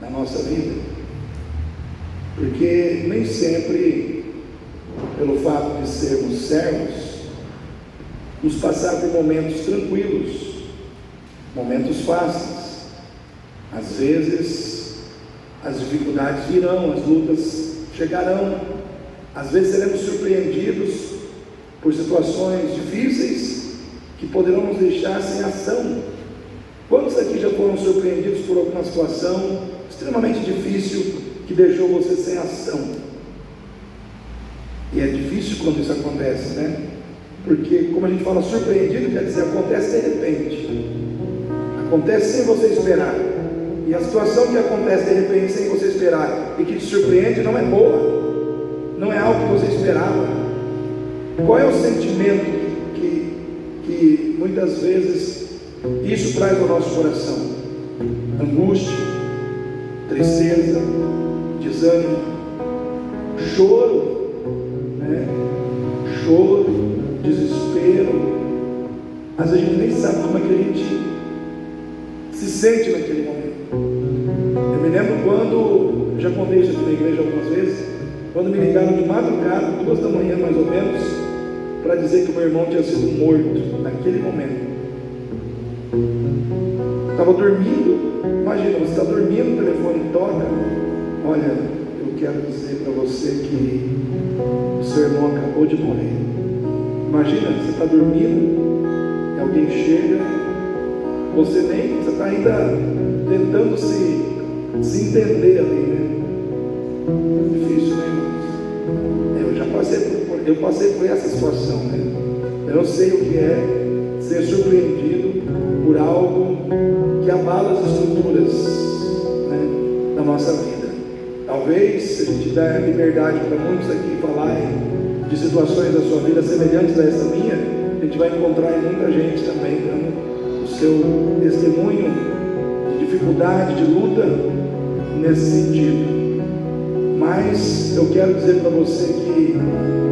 na nossa vida, porque nem sempre, pelo fato de sermos servos, nos passar por momentos tranquilos, momentos fáceis. Às vezes as dificuldades virão, as lutas chegarão, às vezes seremos surpreendidos por situações difíceis que poderão nos deixar sem ação. Quantos aqui já foram surpreendidos por alguma situação extremamente difícil que deixou você sem ação? E é difícil quando isso acontece, né? Porque, como a gente fala, surpreendido quer dizer, acontece de repente, acontece sem você esperar. E a situação que acontece de repente sem você esperar e que te surpreende não é boa, não é algo que você esperava. Qual é o sentimento que muitas vezes isso traz ao nosso coração? Angústia, tristeza, desânimo, choro, né? Choro, desespero. Às vezes a gente nem sabe como é que a gente se sente naquele momento. Eu me lembro quando, já contei isso aqui na igreja algumas vezes, quando me ligaram de madrugada, 2 da manhã mais ou menos, para dizer que o meu irmão tinha sido morto naquele momento. Estava dormindo, imagina, você está dormindo, o telefone toca, olha, eu quero dizer para você que o seu irmão acabou de morrer. Imagina, você está dormindo, e alguém chega, você está ainda tentando se entender ali, né? Difícil, né, irmãos? Eu passei por essa situação, né? Eu não sei o que é ser surpreendido por algo que abala as estruturas, né, da nossa vida. Talvez, se a gente der liberdade para muitos aqui falarem de situações da sua vida semelhantes a essa minha, a gente vai encontrar em muita gente também dando o seu testemunho de dificuldade, de luta nesse sentido. Mas eu quero dizer para você que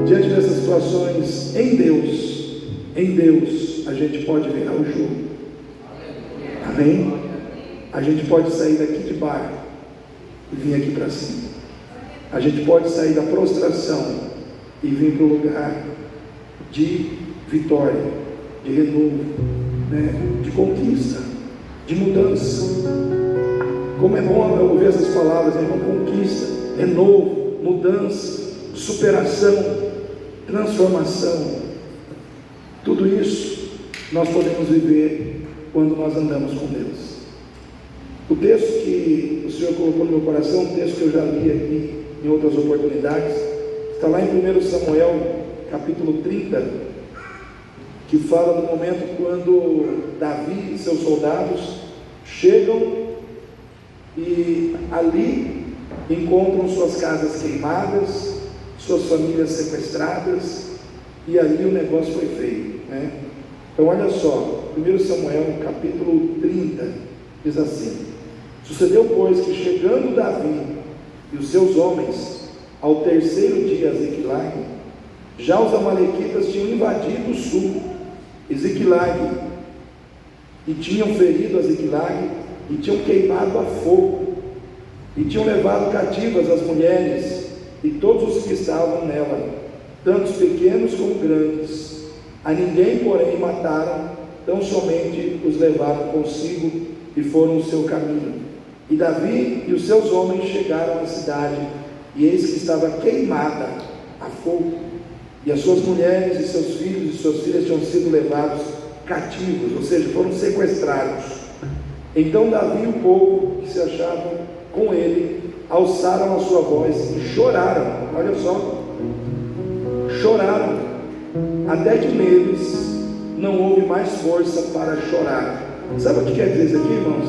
diante dessas situações, em Deus a gente pode virar o jogo. Amém? A gente pode sair daqui de baixo e vir aqui para cima. A gente pode sair da prostração e vir para o lugar de vitória, de renovo, né? De conquista, de mudança. Como é bom ouvir essas palavras, né? Conquista, renovo, mudança, superação, transformação. Tudo isso nós podemos viver quando nós andamos com Deus. O texto que o Senhor colocou no meu coração, um texto que eu já li aqui em outras oportunidades, está lá em 1 Samuel, capítulo 30, que fala do momento quando Davi e seus soldados chegam e ali encontram suas casas queimadas, suas famílias sequestradas, e ali o negócio foi feio, né? Então olha só, 1 Samuel capítulo 30 diz assim: sucedeu pois que chegando Davi e os seus homens ao 3º dia a Ziclag, já os amalequitas tinham invadido o sul e Ziclag, e tinham ferido a Ziclag, e tinham queimado a fogo, e tinham levado cativas as mulheres e todos os que estavam nela, tanto os pequenos como grandes. A ninguém, porém, mataram, tão somente os levaram consigo e foram o seu caminho. E Davi e os seus homens chegaram à cidade, e eis que estava queimada a fogo, e as suas mulheres e seus filhos e suas filhas tinham sido levados cativos, ou seja, foram sequestrados. Então Davi e o povo que se achavam com ele alçaram a sua voz e choraram. Olha só, choraram, até que neles não houve mais força para chorar. Sabe o que quer dizer isso aqui, irmãos?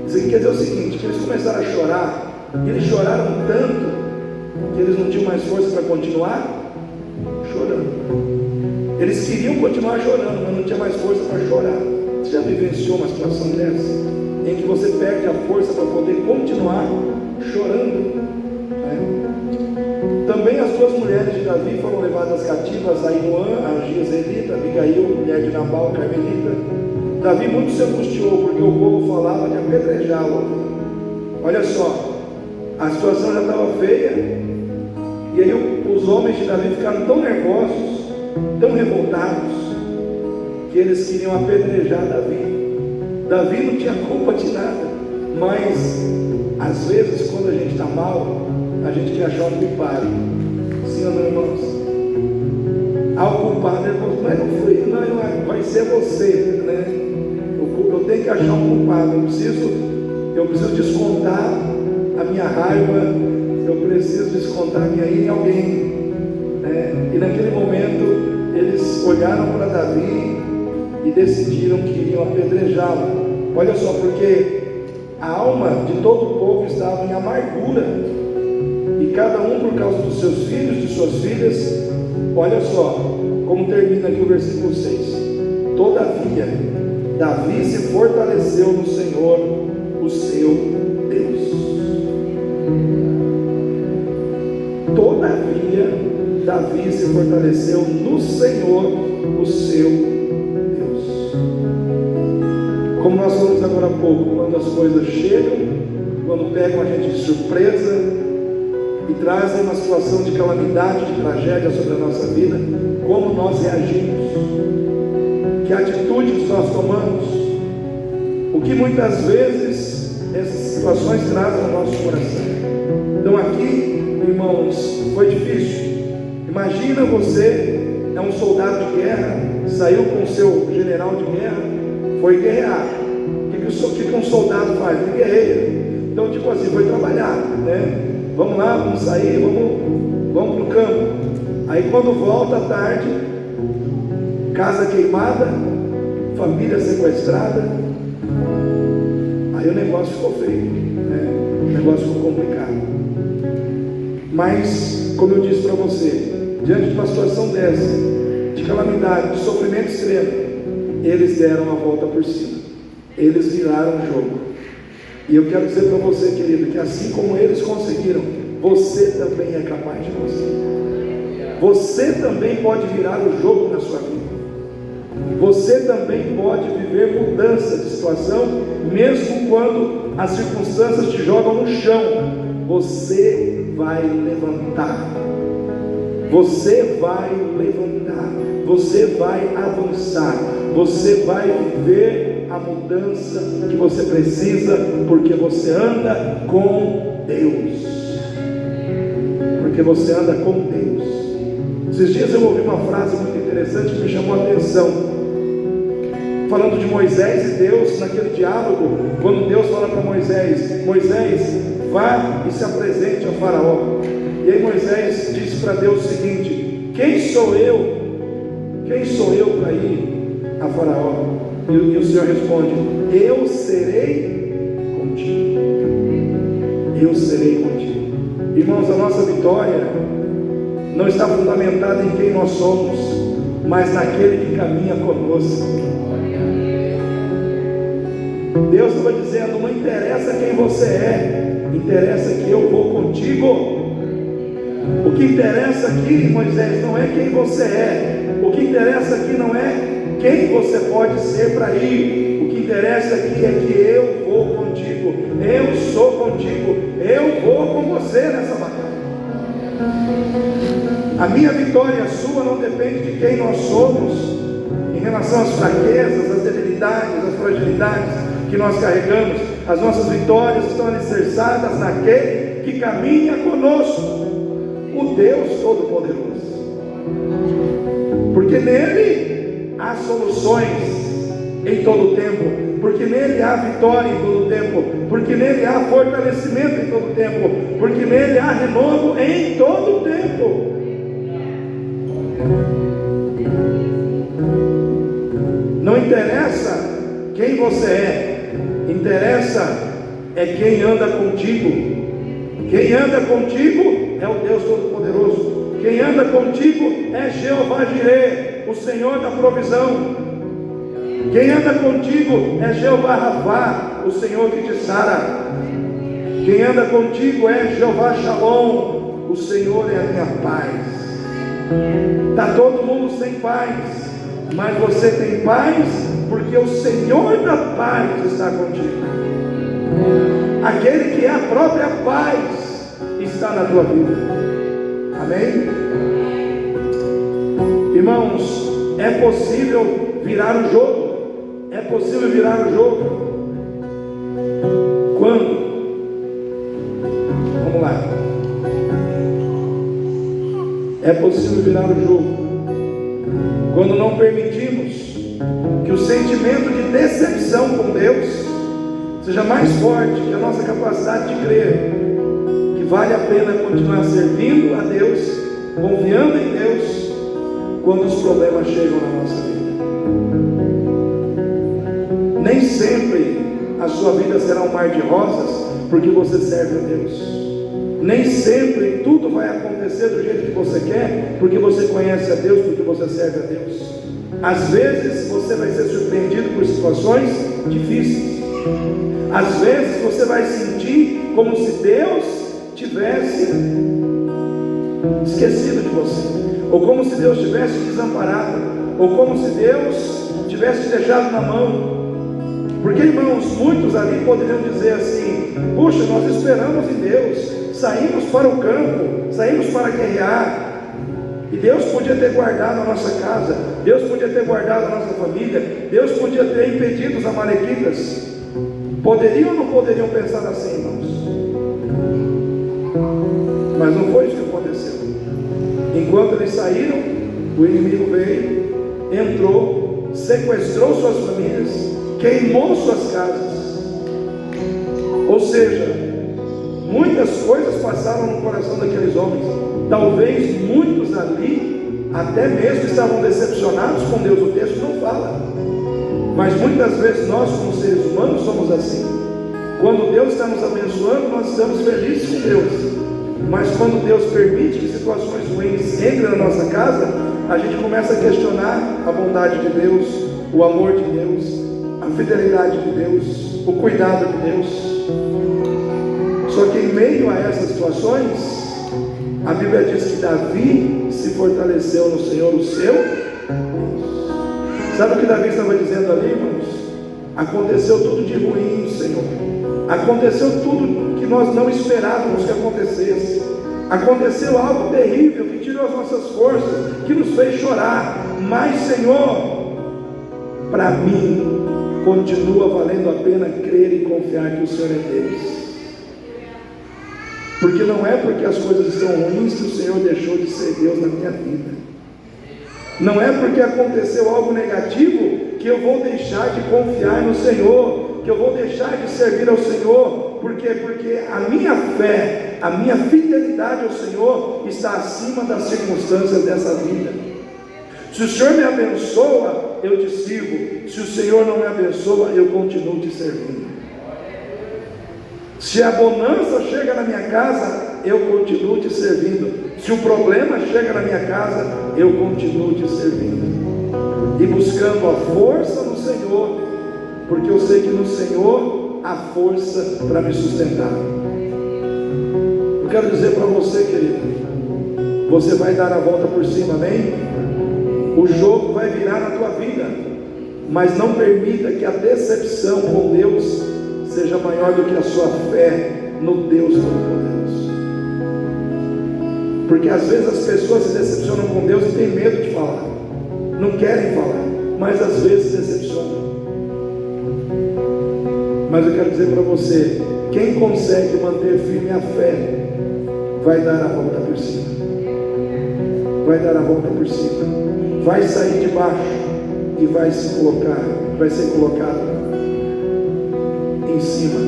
Isso aqui quer dizer o seguinte, que eles começaram a chorar, e eles choraram tanto que eles não tinham mais força para continuar chorando. Eles queriam continuar chorando, mas não tinha mais força para chorar. Você já vivenciou uma situação dessa? Em que você perde a força para poder continuar chorando, né? Também as duas mulheres de Davi foram levadas cativas, Ainoã, a Jezreelita, Abigail, mulher de Nabal, Carmelita. Davi muito se angustiou, porque o povo falava de apedrejá-lo. Olha só, a situação já estava feia, e aí os homens de Davi ficaram tão nervosos, tão revoltados, que eles queriam apedrejar Davi. Davi não tinha culpa de nada, mas às vezes quando a gente está mal, a gente quer achar um culpado. Sim ou não, irmãos? Ao culpado, irmãos, mas não fui, não, vai ser você, né? Eu tenho que achar um culpado, eu preciso descontar a minha raiva, eu preciso descontar a minha ira em alguém, né? E naquele momento eles olharam para Davi e decidiram que iriam apedrejá-lo. Olha só, porque a alma de todo o povo estava em amargura, e cada um por causa dos seus filhos, de suas filhas. Olha só como termina aqui o versículo 6. Todavia Davi se fortaleceu no Senhor, o seu Deus. Todavia Davi se fortaleceu no Senhor, o seu Deus. Como nós falamos agora há pouco, quando as coisas chegam, quando pegam a gente de surpresa e trazem uma situação de calamidade, de tragédia sobre a nossa vida, como nós reagimos, que atitudes nós tomamos, o que muitas vezes essas situações trazem ao nosso coração. Então aqui, irmãos, foi difícil. Imagina, você é um soldado de guerra, saiu com o seu general de guerra, foi guerrear. O que um soldado faz? Ele guerreia. Então, tipo assim, foi trabalhar, né? Vamos lá, vamos sair, vamos para o campo. Aí quando volta à tarde, casa queimada, família sequestrada, aí o negócio ficou feio, né? O negócio ficou complicado. Mas, como eu disse para você, diante de uma situação dessa, de calamidade, de sofrimento extremo, eles deram a volta por cima, eles viraram o jogo. E eu quero dizer para você, querido, que assim como eles conseguiram, você também é capaz de conseguir. Você também pode virar o jogo na sua vida. Você também pode viver mudança de situação, mesmo quando as circunstâncias te jogam no chão. Você vai levantar. Você vai levantar. Você vai avançar. Você vai viver a mudança que você precisa, porque você anda com Deus. Porque você anda com Deus. Esses dias eu ouvi uma frase muito interessante que me chamou a atenção, falando de Moisés e Deus, naquele diálogo, quando Deus fala para Moisés: Moisés, vá e se apresente ao faraó. E aí Moisés disse para Deus o seguinte: quem sou eu para ir a faraó? E o Senhor responde: eu serei contigo. Eu serei contigo. Irmãos, a nossa vitória não está fundamentada em quem nós somos, mas naquele que caminha conosco. Deus estava dizendo: não interessa quem você é, interessa que eu vou contigo. O que interessa aqui, Moisés, não é quem você é. O que interessa aqui não é quem você pode ser para ir. O que interessa aqui é que eu vou contigo, eu sou contigo, eu vou com você nessa batalha. A minha vitória e a sua não depende de quem nós somos em relação às fraquezas, às debilidades, às fragilidades que nós carregamos. As nossas vitórias estão alicerçadas naquele que caminha conosco, o Deus Todo-Poderoso. Porque nele há soluções em todo o tempo, porque nele há vitória em todo o tempo, porque nele há fortalecimento em todo o tempo, porque nele há renovo em todo o tempo. Não interessa quem você é, interessa é quem anda contigo. Quem anda contigo é o Deus Todo-Poderoso. Quem anda contigo é Jeová Jireh, o Senhor da provisão. Quem anda contigo é Jeová Rafá, o Senhor que te sara. Quem anda contigo é Jeová Shalom, o Senhor é a minha paz. Está todo mundo sem paz, mas você tem paz porque o Senhor da paz está contigo. Aquele que é a própria paz está na tua vida. Amém? Irmãos, é possível virar o jogo. É possível virar o jogo. Quando? Vamos lá. É possível virar o jogo quando não permitimos que o sentimento de decepção com Deus seja mais forte que a nossa capacidade de crer que vale a pena continuar servindo a Deus, confiando em Deus, quando os problemas chegam na nossa vida. Nem sempre a sua vida será um mar de rosas, porque você serve a Deus. Nem sempre tudo vai acontecer do jeito que você quer, porque você conhece a Deus, porque você serve a Deus. Às vezes você vai ser surpreendido por situações difíceis. Às vezes você vai sentir como se Deus tivesse esquecido de você, ou como se Deus tivesse desamparado, ou como se Deus tivesse te deixado na mão. Porque, irmãos, muitos ali poderiam dizer assim: puxa, nós esperamos em Deus, saímos para o campo, saímos para guerrear, e Deus podia ter guardado a nossa casa, Deus podia ter guardado a nossa família, Deus podia ter impedido os amalequitas. Poderiam ou não poderiam pensar assim, irmãos? Mas não foi isso que aconteceu. Enquanto eles saíram, o inimigo veio, entrou, sequestrou suas famílias, queimou suas casas. Ou seja, muitas coisas passaram no coração daqueles homens. Talvez muitos ali até mesmo estavam decepcionados com Deus. O texto não fala, mas muitas vezes nós, como seres humanos, somos assim. Quando Deus está nos abençoando, nós estamos felizes com Deus. Mas quando Deus permite que situações ruins entrem na nossa casa, a gente começa a questionar a bondade de Deus, o amor de Deus, a fidelidade de Deus, o cuidado de Deus. Só que em meio a essas situações, a Bíblia diz que Davi se fortaleceu no Senhor, o seu Deus. Sabe o que Davi estava dizendo ali, irmãos? Aconteceu tudo de ruim, Senhor. Aconteceu tudo que nós não esperávamos que acontecesse. Aconteceu algo terrível que tirou as nossas forças, que nos fez chorar. Mas, Senhor, para mim, continua valendo a pena crer e confiar que o Senhor é Deus. Porque não é porque as coisas estão ruins que o Senhor deixou de ser Deus na minha vida. Não é porque aconteceu algo negativo que eu vou deixar de confiar no Senhor, que eu vou deixar de servir ao Senhor. Por quê? Porque a minha fé, a minha fidelidade ao Senhor está acima das circunstâncias dessa vida. Se o Senhor me abençoa, eu te sirvo. Se o Senhor não me abençoa, eu continuo te servindo. Se a bonança chega na minha casa, eu continuo te servindo. Se o problema chega na minha casa, eu continuo te servindo. E buscando a força no Senhor, porque eu sei que no Senhor há força para me sustentar. Eu quero dizer para você, querido, você vai dar a volta por cima, amém? O jogo vai virar na tua vida, mas não permita que a decepção com Deus seja maior do que a sua fé no Deus Todo-Poderoso. Porque às vezes as pessoas se decepcionam com Deus e têm medo de falar, não querem falar, mas às vezes se decepcionam. Mas eu quero dizer para você, quem consegue manter firme a fé, vai dar a volta por cima. Vai dar a volta por cima. Vai sair de baixo e vai ser colocado em cima.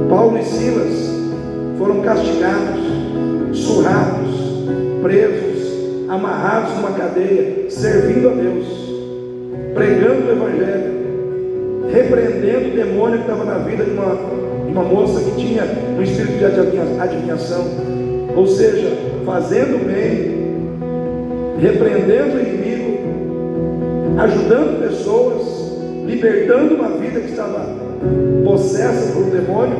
Paulo e Silas foram castigados, surrados, presos, amarrados numa cadeia, servindo a Deus, pregando o Evangelho, repreendendo o demônio que estava na vida de uma moça que tinha um espírito de adivinhação. Ou seja, fazendo bem, repreendendo o inimigo, ajudando pessoas, libertando uma vida que estava possessa por um demônio,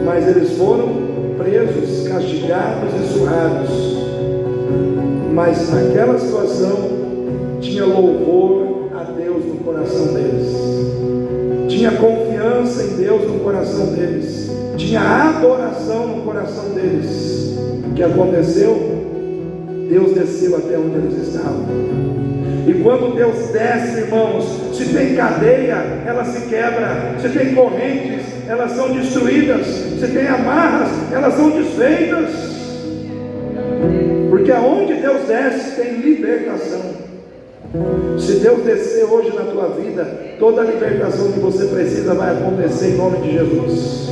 mas eles foram presos, castigados e surrados. Mas naquela situação tinha louvor a Deus no coração deles, tinha confiança confiança em Deus no coração deles, tinha adoração no coração deles. O que aconteceu? Deus desceu até onde eles estavam. E quando Deus desce, irmãos, se tem cadeia, ela se quebra. Se tem correntes, elas são destruídas. Se tem amarras, elas são desfeitas. Porque aonde Deus desce, tem libertação. Se Deus descer hoje na tua vida, toda a libertação que você precisa vai acontecer em nome de Jesus.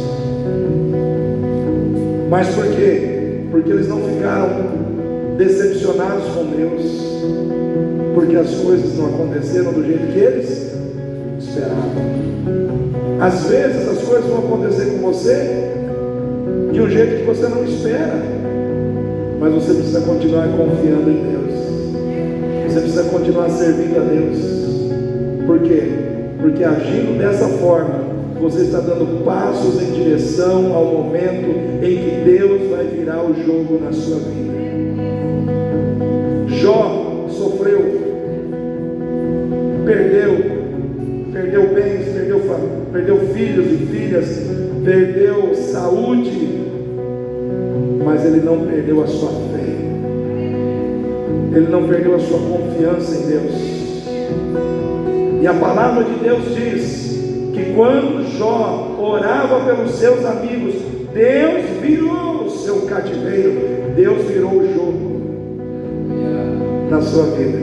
Mas por quê? Porque eles não ficaram decepcionados com Deus, porque as coisas não aconteceram do jeito que eles esperavam. Às vezes as coisas vão acontecer com você de um jeito que você não espera, mas você precisa continuar confiando em Deus. Você precisa continuar servindo a Deus. Por quê? Porque agindo dessa forma, você está dando passos em direção ao momento em que Deus vai virar o jogo na sua vida. Jó sofreu, perdeu bens, perdeu filhos e filhas, perdeu saúde, mas ele não perdeu a sua fé. Ele não perdeu a sua confiança em Deus. E a palavra de Deus diz que quando Jó orava pelos seus amigos, Deus virou o seu cativeiro, Deus virou o jogo na sua vida.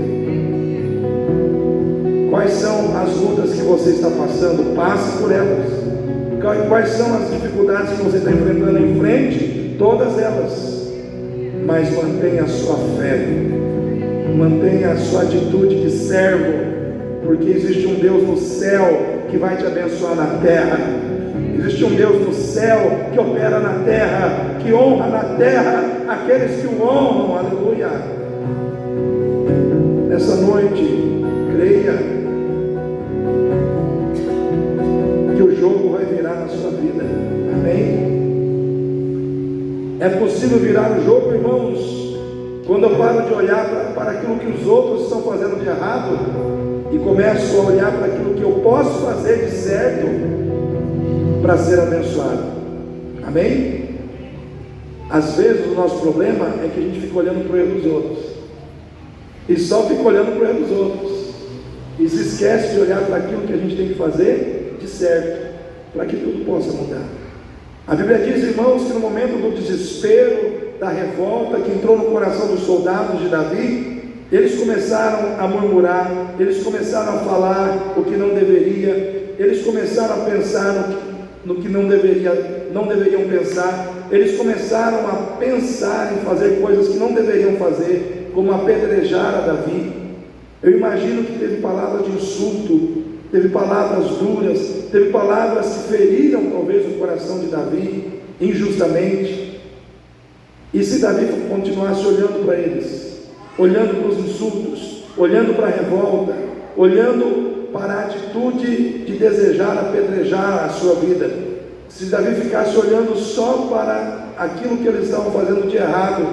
Quais são as lutas que você está passando? Passe por elas. Quais são as dificuldades que você está enfrentando? Enfrente todas elas, mas mantenha a sua fé, mantenha a sua atitude de servo, porque existe um Deus no céu que vai te abençoar na terra. Existe um Deus no céu que opera na terra, que honra na terra aqueles que o honram. Aleluia. Nessa noite, creia que o jogo vai virar na sua vida. Amém? É possível virar o jogo, irmãos, quando eu paro de olhar para aquilo que os outros estão fazendo de errado e começo a olhar para aquilo que eu posso fazer de certo para ser abençoado. Amém? Às vezes o nosso problema é que a gente fica olhando para o erro dos outros, e só fica olhando para o erro dos outros, e se esquece de olhar para aquilo que a gente tem que fazer de certo, para que tudo possa mudar. A Bíblia diz, irmãos, que no momento do desespero, da revolta que entrou no coração dos soldados de Davi, eles começaram a murmurar, eles começaram a falar o que não deveria, eles começaram a pensar no que não deveriam pensar, eles começaram a pensar em fazer coisas que não deveriam fazer, como apedrejar a Davi. Eu imagino que teve palavras de insulto, teve palavras duras, teve palavras que feriram talvez o coração de Davi injustamente. E se Davi continuasse olhando para eles, olhando para os insultos, olhando para a revolta, olhando para a atitude de desejar apedrejar a sua vida, se Davi ficasse olhando só para aquilo que eles estavam fazendo de errado,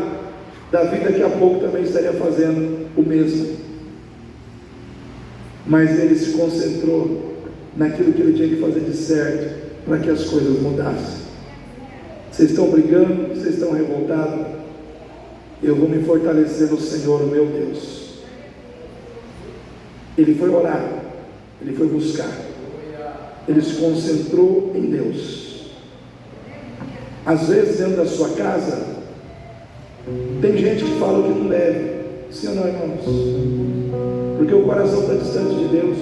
Davi daqui a pouco também estaria fazendo o mesmo. Mas ele se concentrou naquilo que ele tinha que fazer de certo, para que as coisas mudassem. Vocês estão brigando? Vocês estão revoltados? Eu vou me fortalecer no Senhor, o meu Deus. Ele foi orar, ele foi buscar, ele se concentrou em Deus. Às vezes dentro da sua casa tem gente que fala o que não deve, sim ou não, irmãos? Porque o coração está distante de Deus.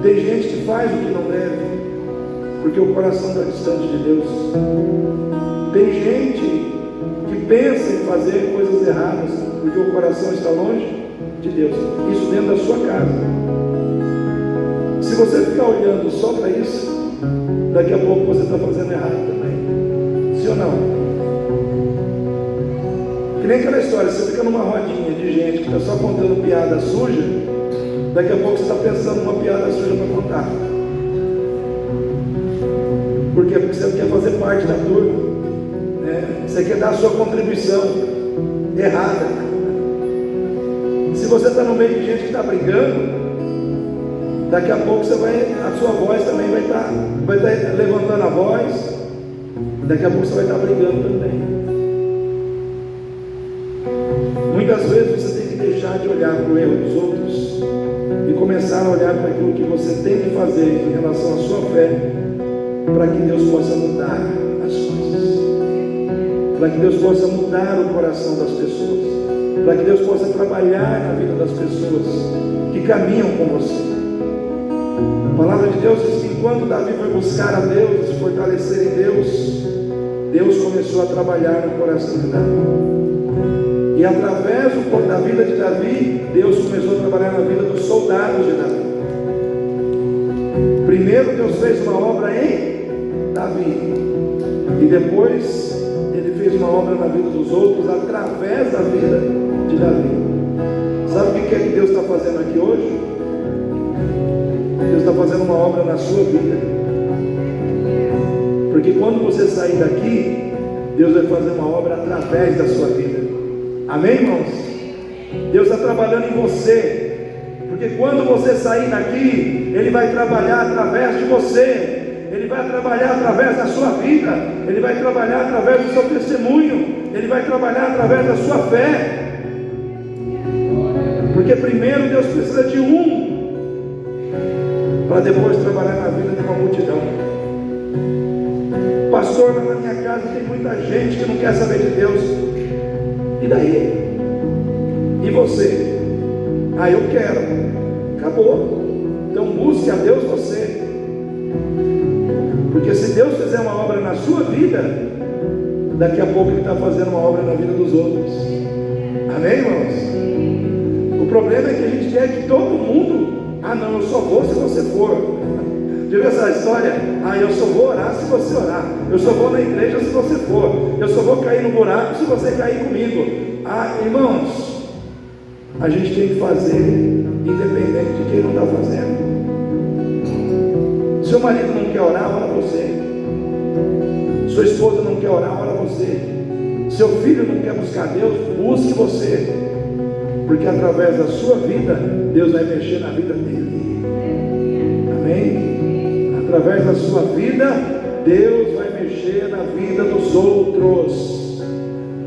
Tem gente que faz o que não deve, porque o coração está distante de Deus. Tem gente que pensa em fazer coisas erradas, porque o coração está longe de Deus. Isso dentro da sua casa. Se você ficar olhando só para isso, daqui a pouco você está fazendo errado também. Sim ou não? Que nem aquela história, você fica numa rodinha de gente que está só contando piada suja, daqui a pouco você está pensando numa piada suja para contar. Por quê? Porque você quer fazer parte da turma, né? Você quer dar a sua contribuição errada. Se você está no meio de gente que está brigando, Daqui a pouco a sua voz também vai estar levantando a voz. Daqui a pouco você vai estar brigando também. Muitas vezes você tem que deixar de olhar para o erro dos outros e começar a olhar para aquilo que você tem que fazer em relação à sua fé, para que Deus possa mudar as coisas, para que Deus possa mudar o coração das pessoas, para que Deus possa trabalhar na vida das pessoas que caminham com você. A palavra de Deus diz que enquanto Davi foi buscar a Deus, se fortalecer em Deus, Deus começou a trabalhar no coração de Davi. E através da vida de Davi, Deus começou a trabalhar na vida dos soldados de Davi. Primeiro Deus fez uma obra em Davi, e depois Ele fez uma obra na vida dos outros através da vida de Davi. Sabe o que é que Deus está fazendo aqui hoje? Deus está fazendo uma obra na sua vida, porque quando você sair daqui, Deus vai fazer uma obra através da sua vida. Amém, irmãos? Deus está trabalhando em você, porque quando você sair daqui, Ele vai trabalhar através de você, Ele vai trabalhar através da sua vida, Ele vai trabalhar através do seu testemunho, Ele vai trabalhar através da sua fé, porque primeiro Deus precisa de um, para depois trabalhar na vida de uma multidão. Pastor, lá na minha casa tem muita gente que não quer saber de Deus. E daí? E você? Ah, eu quero. Acabou. Então busque a Deus você. Porque se Deus fizer uma obra na sua vida, daqui a pouco Ele está fazendo uma obra na vida dos outros. Amém, irmãos? O problema é que a gente quer que todo mundo... Ah não, eu só vou se você for. Já viu essa história? Ah, eu só vou orar se você orar. Eu só vou na igreja se você for. Eu só vou cair no buraco se você cair comigo. Ah, irmãos, a gente tem que fazer independente de quem não está fazendo. Seu marido não quer orar, ora você. Sua esposa não quer orar, ora você. Seu filho não quer buscar Deus, busque você. Porque através da sua vida, Deus vai mexer na vida dele. Amém? Através da sua vida, Deus vai mexer na vida dos outros.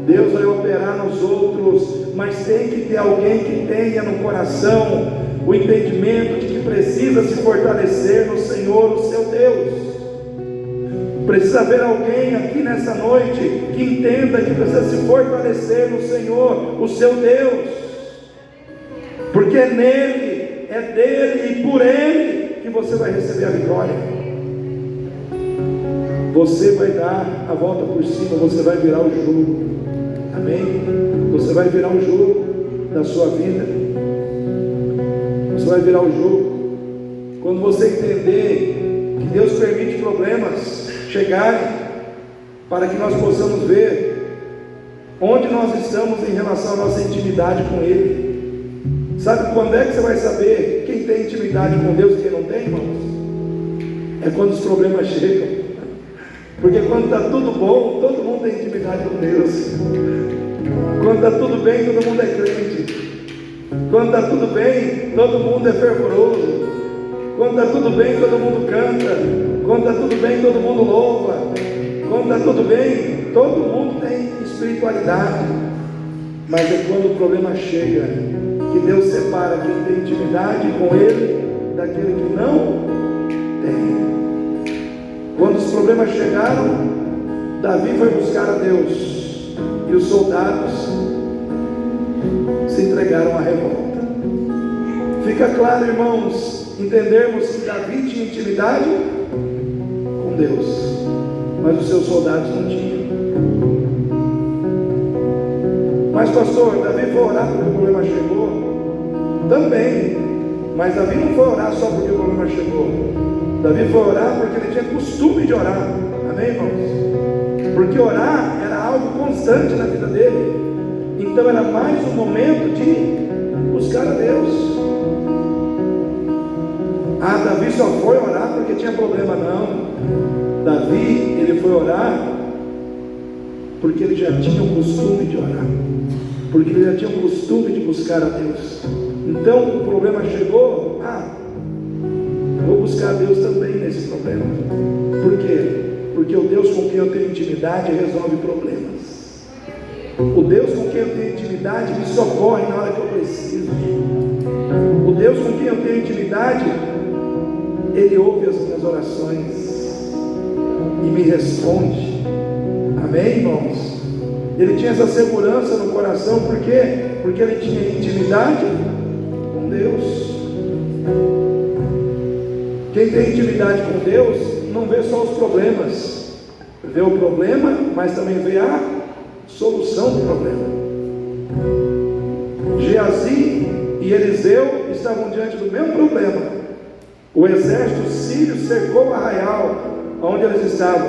Deus vai operar nos outros. Mas tem que ter alguém que tenha no coração o entendimento de que precisa se fortalecer no Senhor, o seu Deus. Precisa haver alguém aqui nessa noite que entenda que precisa se fortalecer no Senhor, o seu Deus. Porque é nele, é dele e por ele que você vai receber a vitória. Você vai dar a volta por cima, você vai virar o jogo. Amém? Você vai virar o jogo da sua vida. Você vai virar o jogo. Quando você entender que Deus permite problemas chegarem, para que nós possamos ver onde nós estamos em relação à nossa intimidade com Ele. Sabe quando é que você vai saber quem tem intimidade com Deus e quem não tem, irmãos? É quando os problemas chegam. Porque quando está tudo bom, todo mundo tem intimidade com Deus. Quando está tudo bem, todo mundo é crente. Quando está tudo bem, todo mundo é fervoroso. Quando está tudo bem, todo mundo canta. Quando está tudo bem, todo mundo louva. Quando está tudo bem, todo mundo tem espiritualidade. Mas é quando o problema chega que Deus separa quem tem intimidade com Ele daquele que não tem. Quando os problemas chegaram, Davi foi buscar a Deus e os soldados se entregaram à revolta. Fica claro, irmãos, entendermos que Davi tinha intimidade com Deus, mas os seus soldados não tinham. Mas pastor, Davi foi orar porque o problema chegou? Também, mas Davi não foi orar só porque o problema chegou. Davi foi orar porque ele tinha costume de orar. Amém, irmãos? Porque orar era algo constante na vida dele. Então era mais um momento de buscar a Deus. Ah, Davi só foi orar porque tinha problema. Não, Davi, ele foi orar porque ele já tinha o costume de orar, porque ele já tinha o costume de buscar a Deus. Então o problema chegou, vou buscar Deus também nesse problema. Por quê? Porque o Deus com quem eu tenho intimidade resolve problemas. O Deus com quem eu tenho intimidade me socorre na hora que eu preciso. O Deus com quem eu tenho intimidade, Ele ouve as minhas orações e me responde. Amém, irmãos? Ele tinha essa segurança no coração, por quê? Porque ele tinha intimidade com Deus. Quem tem intimidade com Deus não vê só os problemas, vê o problema, mas também vê a solução do problema. Geazi e Eliseu estavam diante do mesmo problema. O exército sírio cercou o arraial onde eles estavam.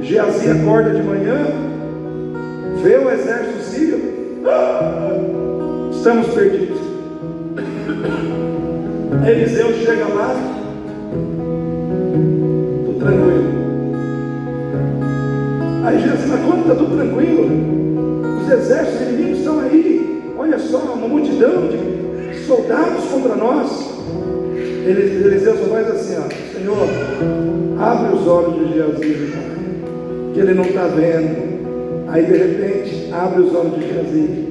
Geazi acorda de manhã, vê o exército sírio, estamos perdidos. Eliseu chega lá, estou tranquilo. Aí Geazi, mas como está tudo tranquilo? Os exércitos inimigos estão aí, olha só, uma multidão de soldados contra nós. Eliseu só faz assim, ó: Senhor, abre os olhos de Geazi, que ele não está vendo. Aí de repente abre os olhos de Geazi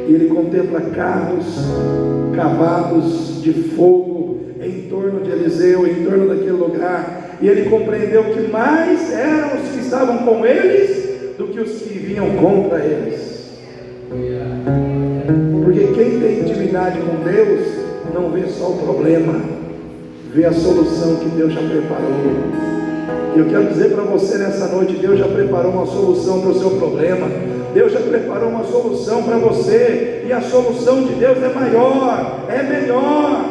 e ele contempla carros, cavalos de fogo em torno de Eliseu, em torno daquele lugar, e ele compreendeu que mais eram os que estavam com eles do que os que vinham contra eles. Porque quem tem intimidade com Deus não vê só o problema, vê a solução que Deus já preparou. E eu quero dizer para você nessa noite, Deus já preparou uma solução para o seu problema. Deus já preparou uma solução para você, e a solução de Deus é maior, é melhor.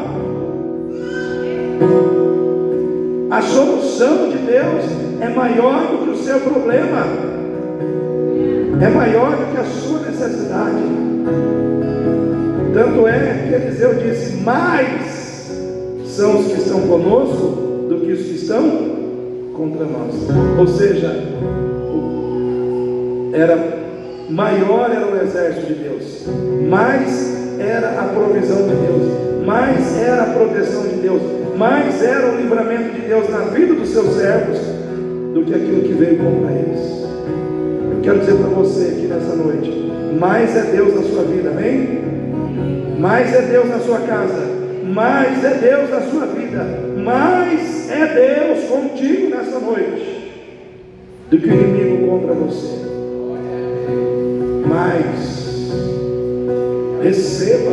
A solução de Deus é maior do que o seu problema, é maior do que a sua necessidade. Tanto é que Eliseu disse: mais são os que estão conosco do que os que estão contra nós. Ou seja, maior era o exército de Deus, mais era a provisão de Deus, mais era a proteção de Deus, mais era o livramento de Deus na vida dos seus servos do que aquilo que veio contra eles. Eu quero dizer para você aqui nessa noite: mais é Deus na sua vida, amém? Mais é Deus na sua casa, mais é Deus na sua vida, mais é Deus contigo nessa noite do que o inimigo contra você. Mas receba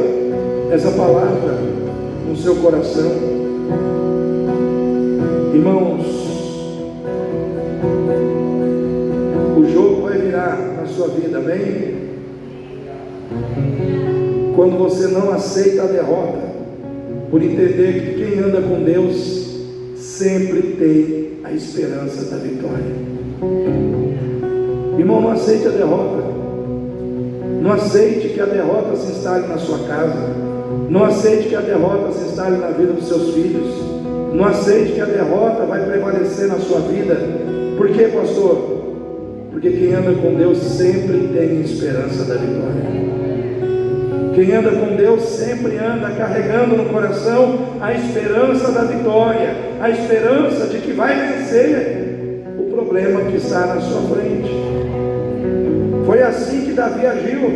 essa palavra no seu coração, irmãos. O jogo vai virar na sua vida, amém? Quando você não aceita a derrota, por entender que quem anda com Deus sempre tem a esperança da vitória. Irmão, não aceite a derrota. Não aceite que a derrota se instale na sua casa. Não aceite que a derrota se instale na vida dos seus filhos. Não aceite que a derrota vai prevalecer na sua vida. Por quê, pastor? Porque quem anda com Deus sempre tem esperança da vitória. Quem anda com Deus sempre anda carregando no coração a esperança da vitória, a esperança de que vai vencer o problema que está na sua frente. Foi assim que Davi agiu,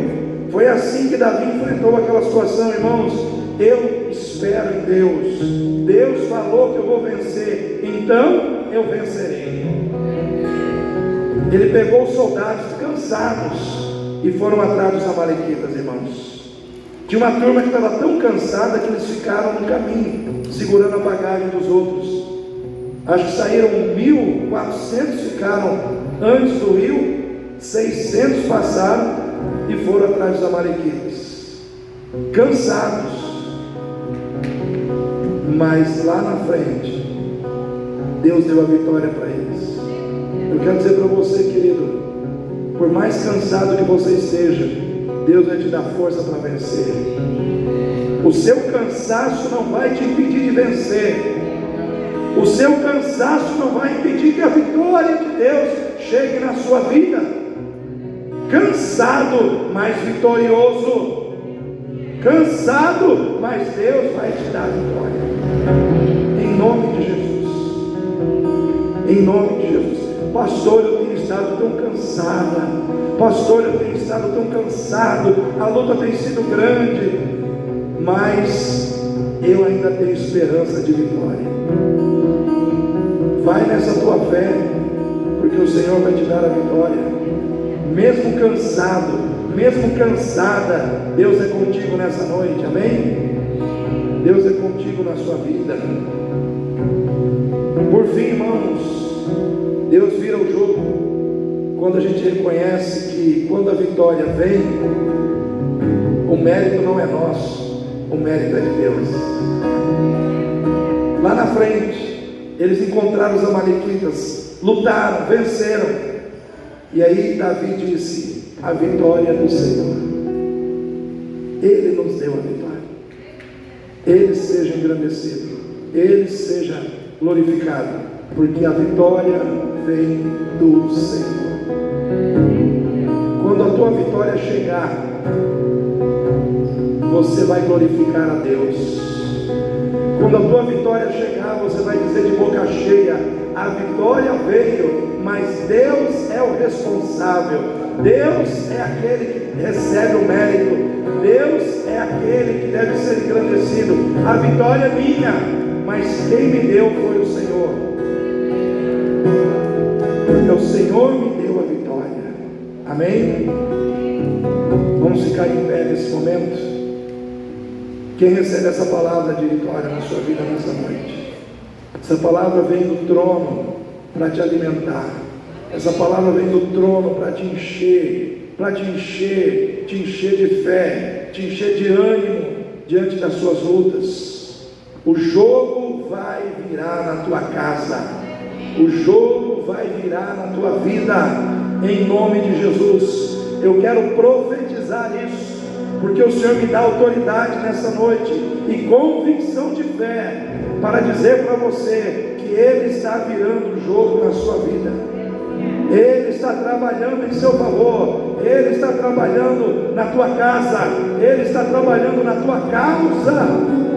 foi assim que Davi enfrentou aquela situação, irmãos. Eu espero em Deus. Deus falou que eu vou vencer, então eu vencerei. Ele pegou os soldados cansados e foram atrás dos amalequitas, irmãos. Tinha uma turma que estava tão cansada que eles ficaram no caminho, segurando a bagagem dos outros. Acho que saíram 1.400, ficaram antes do rio, 600 passaram e foram atrás dos amalequitas, cansados. Mas lá na frente, Deus deu a vitória para eles. Eu quero dizer para você, querido, por mais cansado que você esteja, Deus vai te dar força para vencer. O seu cansaço não vai te impedir de vencer. O seu cansaço não vai impedir que a vitória de Deus chegue na sua vida. Cansado, mas vitorioso. Cansado, mas Deus vai te dar a vitória. Em nome de Jesus. em nome de Jesus. Pastor, eu tenho estado tão cansada, pastor, eu tenho estado tão cansado, a luta tem sido grande, mas eu ainda tenho esperança de vitória. Vai nessa tua fé, porque o Senhor vai te dar a vitória. Mesmo cansado, mesmo cansada, Deus é contigo nessa noite, amém? Deus é contigo na sua vida. Por fim, irmãos, Deus vira o jogo quando a gente reconhece que quando a vitória vem, o mérito não é nosso, o mérito é de Deus. Lá na frente, eles encontraram os amalequitas, lutaram, venceram, e aí Davi disse: a vitória é do Senhor, Ele nos deu a vitória, Ele seja engrandecido, Ele seja glorificado, porque a vitória vem do Senhor. Quando a tua vitória chegar, você vai glorificar a Deus. Quando a tua vitória chegar, você vai dizer de boca cheia: a vitória veio, mas Deus é o responsável, Deus é aquele que recebe o mérito, Deus é aquele que deve ser engrandecido. A vitória é minha, mas quem me deu foi o Senhor. O Senhor me deu a vitória. Amém? Vamos ficar em pé nesse momento. Quem recebe essa palavra de vitória na sua vida nessa noite? Essa palavra vem do trono para te alimentar. Essa palavra vem do trono para te encher, te encher de fé, te encher de ânimo diante das suas lutas. O jogo vai virar na tua casa, o jogo vai virar na tua vida, em nome de Jesus. Eu quero profetizar isso, porque o Senhor me dá autoridade nessa noite e convicção de fé para dizer para você que Ele está virando o jogo na sua vida. Ele está trabalhando em seu favor, Ele está trabalhando na tua casa, Ele está trabalhando na tua causa.